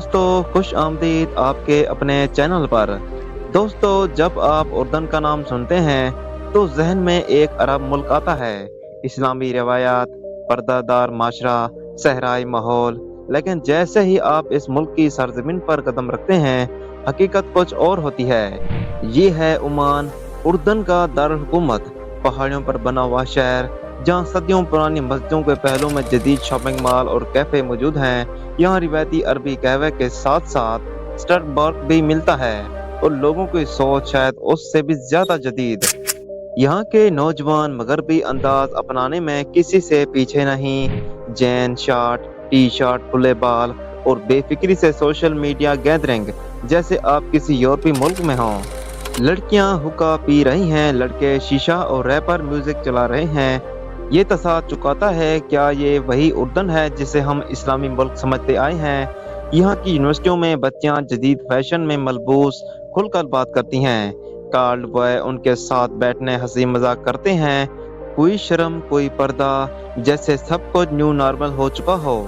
दोस्तों खुश आमदीद आपके अपने चैनल पर। दोस्तों जब आप उर्दन का नाम सुनते हैं तो जहन में एक अरब मुल्क आता है। इस्लामी रवायात, पर्दादार माशरा, सहराई माहौल। लेकिन जैसे ही आप इस मुल्क की सरजमीन पर कदम रखते हैं हकीकत कुछ और होती है। ये है ओमान, उर्दन का दारुल हुकूमत, पहाड़ियों पर बना हुआ शहर जहाँ सदियों पुरानी मस्जिदों के पहलू में जदीद शॉपिंग मॉल और कैफे मौजूद हैं। यहाँ रिवायती अरबी कहवे के साथ साथ स्टारबक्स भी मिलता है और लोगों की सोच शायद उससे भी ज्यादा जदीद। यहाँ के नौजवान मगरबी अंदाज अपनाने में किसी से पीछे नहीं। जैन शर्ट, टी शर्ट, खुले बाल और बेफिक्री से सोशल मीडिया गैदरिंग जैसे आप किसी यूरोपीय मुल्क में हों। लड़कियां हुक्का पी रही हैं, लड़के शीशा और रैपर म्यूजिक चला रहे हैं। ये तस्वीर चुकाता है क्या ये वही उर्दन है जिसे हम इस्लामी मुल्क समझते आए हैं। यहाँ की यूनिवर्सिटियों में बच्चियां जदीद फैशन में मलबूस खुलकर बात करती हैं। कार्ड बॉय उनके साथ बैठने हंसी मजाक करते हैं। कोई शर्म कोई पर्दा, जैसे सब कुछ न्यू नॉर्मल हो चुका हो।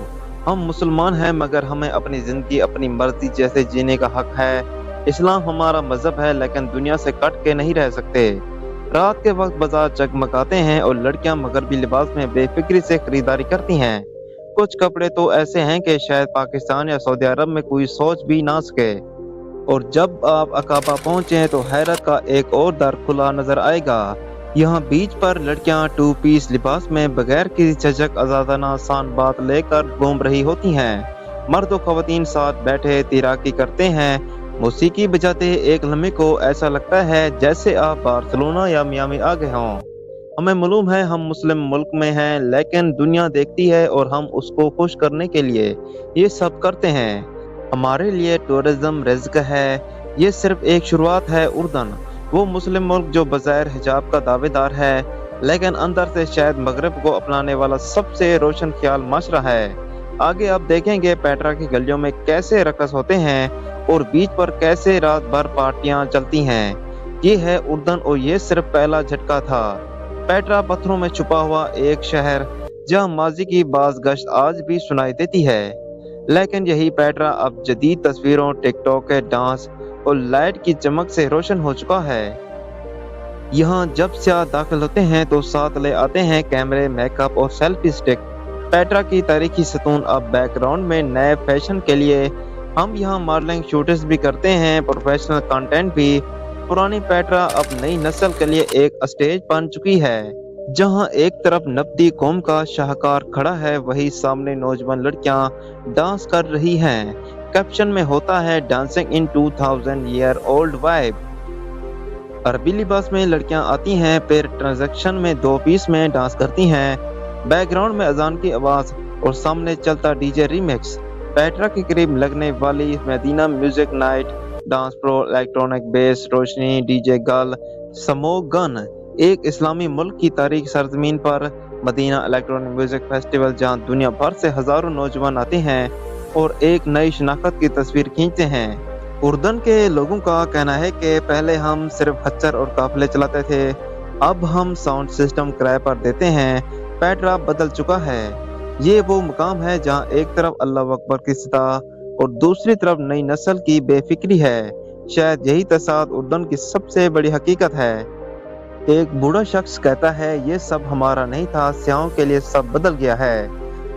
हम मुसलमान हैं मगर हमें अपनी जिंदगी अपनी मर्जी जैसे जीने का हक है। इस्लाम हमारा मजहब है लेकिन दुनिया से कट के नहीं रह सकते। रात के वक्त बाजार चकमकाते हैं और लड़कियां मगरबी लिबास में बेफिक्री से खरीदारी करती हैं। कुछ कपड़े तो ऐसे हैं कि शायद पाकिस्तान या सऊदी अरब में कोई सोच भी ना सके। और जब आप अकाबा पहुंचे तो हैरत का एक और दर खुला नजर आएगा। यहाँ बीच पर लड़कियां टू पीस लिबास में बगैर किसी झिझक आजादाना सान बात लेकर घूम रही होती हैं। मर्द और खवातीन साथ बैठे तैराकी करते हैं, मौसीकी बजाते एक लम्हे को ऐसा लगता है जैसे आप बार्सिलोना या मियामी आ गए हों। हमें मालूम है हम मुस्लिम मुल्क में हैं लेकिन दुनिया देखती है और हम उसको खुश करने के लिए ये सब करते हैं। हमारे लिए टूरिज्म रिज़्क है। ये सिर्फ एक शुरुआत है। उर्दन वो मुस्लिम मुल्क जो बज़ाहिर हिजाब का दावेदार है लेकिन अंदर से शायद मगरब को अपनाने वाला सबसे रोशन ख्याल माशरा है। आगे आप देखेंगे पेट्रा की गलियों में कैसे रक़स होते हैं और बीच पर कैसे रात भर पार्टियां चलती हैं। ये है उर्दन और ये सिर्फ पहला झटका था। पेट्रा पत्थरों में छुपा हुआ एक शहर जहां माजी की बाज गश्त आज भी सुनाई देती है। लेकिन यही पेट्रा अब जदीद तस्वीरों, टिकटॉक के डांस और लाइट की चमक से रोशन हो चुका है। यहाँ जब सियाह दाखिल होते हैं तो साथ ले आते हैं कैमरे, मेकअप और सेल्फी स्टिक। पेट्रा की तारीखी सतून अब बैकग्राउंड में नए फैशन के लिए। हम यहाँ मॉडलिंग शूट्स भी करते हैं, प्रोफेशनल कंटेंट भी। पुरानी पेट्रा अब नई नस्ल के लिए एक स्टेज बन चुकी है जहाँ एक तरफ नब्ती कौम का शाहकार खड़ा है, वही सामने नौजवान लड़कियां डांस कर रही हैं। कैप्शन में होता है dancing in 2000 year old vibe. अरबी लिबास में लड़कियां आती हैं, फिर ट्रांजैक्शन में 2 पीस में डांस करती हैं। बैकग्राउंड में अजान की आवाज और सामने चलता डीजे रीमिक्स। पेट्रा के करीब लगने वाली Medina music night, dance pro, electronic bass, रोशनी, डीजे गर्ल, स्मोक गन। एक इस्लामी मुल्क की तारीख सरजमीन पर मदीना इलेक्ट्रॉनिक म्यूजिक फेस्टिवल जहां दुनिया भर से हजारों नौजवान आते हैं और एक नई शनाख्त की तस्वीर खींचते हैं। उर्दन के लोगों का कहना है कि पहले हम सिर्फ खच्चर और काफिले चलाते थे, अब हम साउंड सिस्टम किराए पर देते हैं। पेट्रा बदल चुका है। ये वो मुकाम है जहाँ एक तरफ अल्लाह अकबर की सदा और दूसरी तरफ नई नस्ल की बेफिक्री है। शायद यही तसाद उर्दन की सबसे बड़ी हकीकत है। एक बूढ़ा शख्स कहता है ये सब हमारा नहीं था, स्याहों के लिए सब बदल गया है।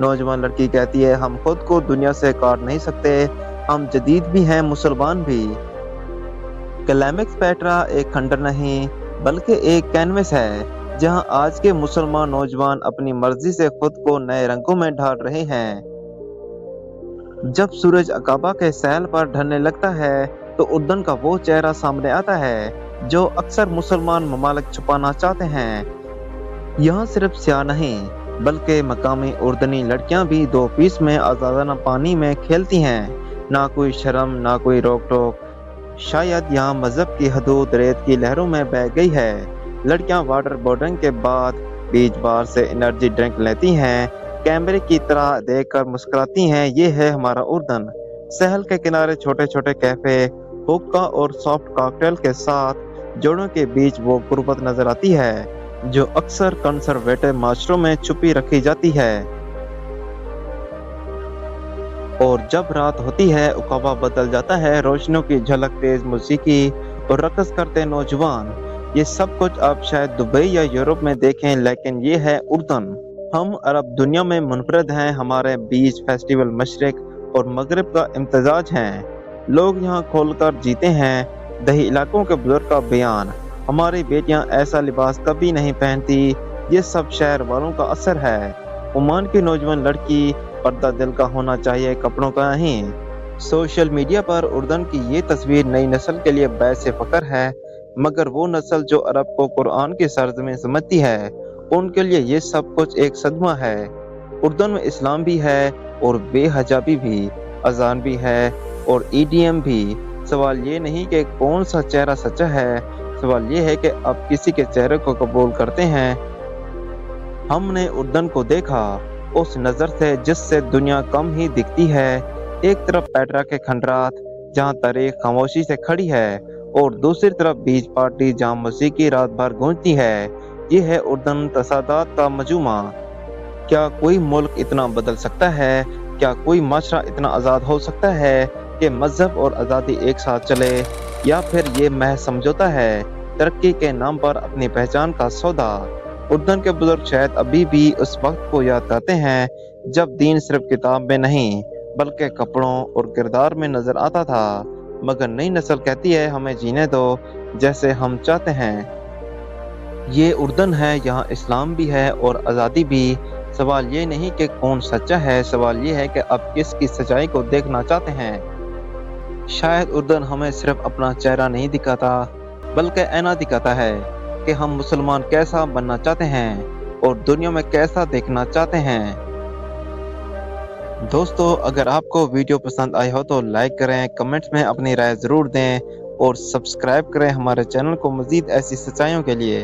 नौजवान लड़की कहती है हम खुद को दुनिया से काट नहीं सकते, हम जदीद भी हैं, मुसलमान भी। क्लाइमेक्स पेट्रा एक खंडर नहीं बल्कि एक कैनवस है जहां आज के मुसलमान नौजवान अपनी मर्जी से खुद को नए रंगों में ढाल रहे हैं। जब सूरज अकाबा के सैल पर ढलने लगता है तो उर्दन का वो चेहरा सामने आता है जो अक्सर मुसलमान ममालिक छुपाना चाहते हैं। यहाँ सिर्फ स्याह नहीं बल्कि मकामी उर्दनी लड़कियां भी 2 पीस में आजादाना पानी में खेलती हैं। ना कोई शर्म ना कोई रोक टोक। शायद यहाँ मजहब की हदूद रेत की लहरों में बह गई है। लड़कियां वाटर बोर्डिंग के बाद बीच बार से एनर्जी ड्रिंक लेती हैं, कैमरे की तरह देखकर मुस्कुराती हैं। ये है हमारा उर्दन। सहल के किनारे छोटे छोटे कैफे, हुक्का और सॉफ्ट कॉकटेल के साथ जोड़ों के बीच वो गुर्बत नजर आती है जो अक्सर कंजर्वेटिव माशरों में छुपी रखी जाती है। اور جب رات ہوتی ہے उकाबा बदल जाता है, रोशनियों की झलक, तेज मौसीकी और रक़्स करते नौजवान. ये सब कुछ आप शायद दुबई या यूरोप में देखें, लेकिन ये है उर्दन. हम अरब दुनिया में मुनफरद हैं. हमारे बीच फेस्टिवल मशरिक और मगरिब का इम्तिजाज है. लोग यहाँ खोलकर जीते हैं. दही इलाकों के बुजुर्ग का बयान, हमारी बेटियां ऐसा लिबास कभी नहीं पहनती. ये सब शहर वालों का असर है. ओमान की नौजवान लड़की पर्दा दिल का होना चाहिए, कपड़ों का नहीं. सोशल मीडिया पर उर्दन की ये तस्वीर नई नस्ल के लिए बाइस फ़ख्र है, मगर वो नस्ल जो अरब को कुरान की सरज़मीन समझती है, उनके लिए ये सब कुछ एक सदमा है. उर्दन में इस्लाम भी है और बेहजाबी भी, अजान भी है और ईडीएम भी. सवाल ये नहीं कि कौन सा चेहरा सच्चा है, सवाल ये है कि आप किसी के चेहरे को कबूल करते हैं. हमने उर्दन को देखा उस नज़र से जिससे दुनिया कम ही दिखती है. एक तरफ पेट्रा के खंडरात जहाँ तारीख खामोशी से खड़ी है और दूसरी तरफ बीच पार्टी जहाँ मौसीकी रात भर गूंजती है. ये है उर्दन तसादात का मजूमा. क्या कोई मुल्क इतना बदल सकता है? क्या कोई माशरा इतना आज़ाद हो सकता है कि मजहब और आज़ादी एक साथ चले, या फिर ये महज समझौता है, तरक्की के नाम पर अपनी पहचान का सौदा? उर्दन के बुजुर्ग शायद अभी भी उस वक्त को याद करते हैं जब दीन सिर्फ किताब में नहीं बल्कि कपड़ों और किरदार में नजर आता था. मगर नई नस्ल कहती है हमें जीने दो जैसे हम चाहते हैं. ये उर्दन है, यहाँ इस्लाम भी है और आज़ादी भी. सवाल ये नहीं कि कौन सच्चा है, सवाल ये है कि आप किसकी सच्चाई को देखना चाहते हैं. शायद उर्दन हमें सिर्फ अपना चेहरा नहीं दिखाता बल्कि ऐना दिखाता है कि हम मुसलमान कैसा बनना चाहते हैं और दुनिया में कैसा देखना चाहते हैं. दोस्तों, अगर आपको वीडियो पसंद आई हो तो लाइक करें, कमेंट्स में अपनी राय ज़रूर दें और सब्सक्राइब करें हमारे चैनल को मज़ीद ऐसी सच्चाइयों के लिए.